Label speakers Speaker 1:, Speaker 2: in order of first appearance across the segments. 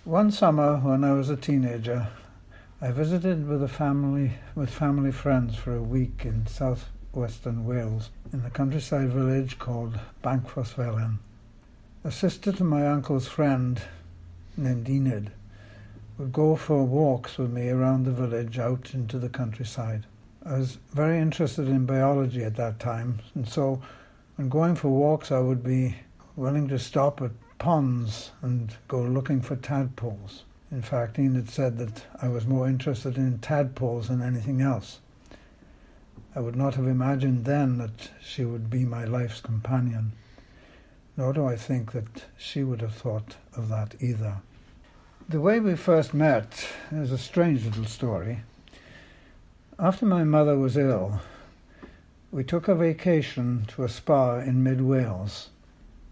Speaker 1: One summer when I was a teenager, I visited with family friends for a week in southwestern Wales in a countryside village called Bancroftvelin. A sister to my uncle's friend named Enid would go for walks with me around the village out into the countryside. I was very interested in biology at that time, and so when going for walks I would be willing to stop at ponds and go looking for tadpoles. In fact, Enid said that I was more interested in tadpoles than anything else. I would not have imagined then that she would be my life's companion, nor do I think that she would have thought of that either. The way we first met is a strange little story. After my mother was ill, we took a vacation to a spa in mid-Wales.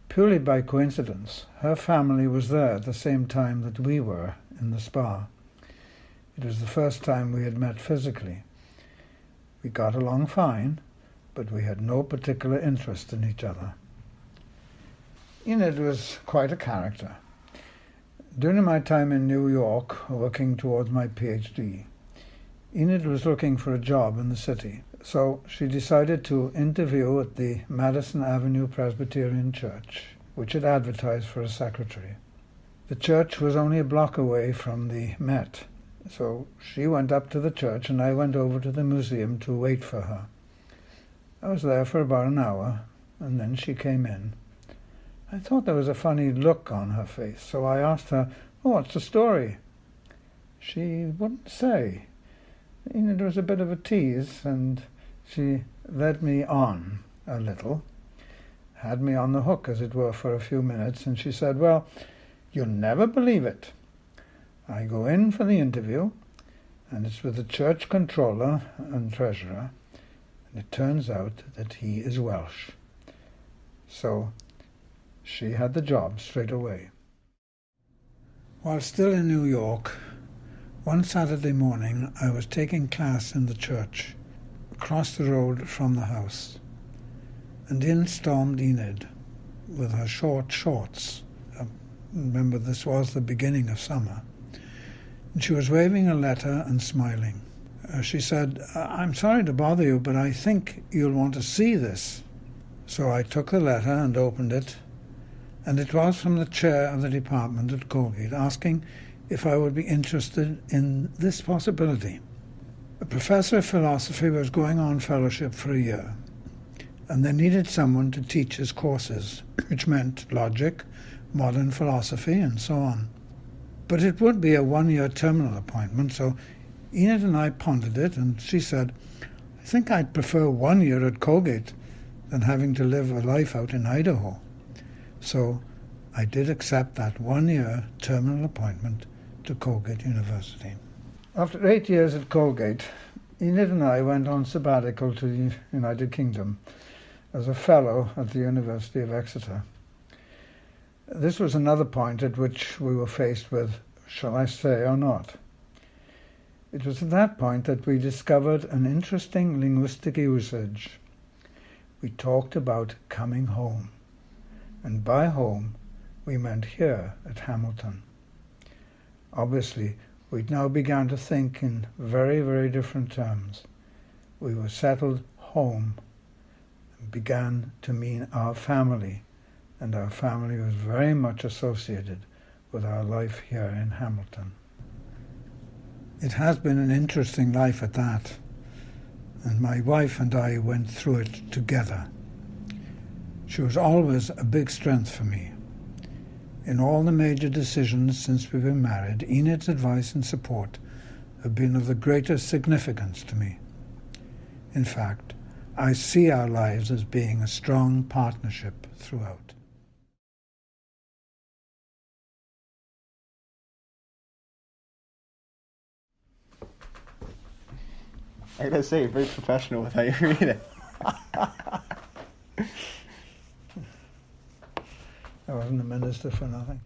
Speaker 1: Purely by coincidence, her family was there at the same time that we were in the spa. It was the first time we had met physically. We got along fine, but we had no particular interest in each other. Enid was quite a character. During my time in New York, working towards my PhD, Enid was looking for a job in the city, so she decided to interview at the Madison Avenue Presbyterian Church, which had advertised for a secretary. The church was only a block away from the Met, so she went up to the church and I went over to the museum to wait for her. I was there for about an hour, and then she came in. I thought there was a funny look on her face, so I asked her, "Oh, what's the story?" She wouldn't say. Enid was a bit of a tease, and she led me on a little, had me on the hook, as it were, for a few minutes, and she said, "Well, you'll never believe it. I go in for the interview, and it's with the church controller and treasurer, and it turns out that he is Welsh." So she had the job straight away. While still in New York, one Saturday morning I was taking class in the church, across the road from the house, and in stormed Enid with her short shorts. Remember, this was the beginning of summer. And she was waving a letter and smiling. She said, "I'm sorry to bother you, but I think you'll want to see this." So I took the letter and opened it, and it was from the chair of the department at Colgate, asking if I would be interested in this possibility. A professor of philosophy was going on fellowship for a year, and they needed someone to teach his courses, which meant logic, modern philosophy, and so on. But it would be a one-year terminal appointment, so Enid and I pondered it, and she said, "I think I'd prefer 1 year at Colgate than having to live a life out in Idaho." So I did accept that 1-year terminal appointment to Colgate University. After 8 years at Colgate, Enid and I went on sabbatical to the United Kingdom as a fellow at the University of Exeter. This was another point at which we were faced with, shall I stay or not? It was at that point that we discovered an interesting linguistic usage. We talked about coming home, and by home we meant here at Hamilton. Obviously, we'd now begun to think in very, very different terms. We were settled home and began to mean our family, and our family was very much associated with our life here in Hamilton. It has been an interesting life at that, and my wife and I went through it together. She was always a big strength for me. In all the major decisions since we were married, Enid's advice and support have been of the greatest significance to me. In fact, I see our lives as being a strong partnership throughout.
Speaker 2: I gotta say, you're very professional with how you read it.
Speaker 1: I wasn't a minister for nothing.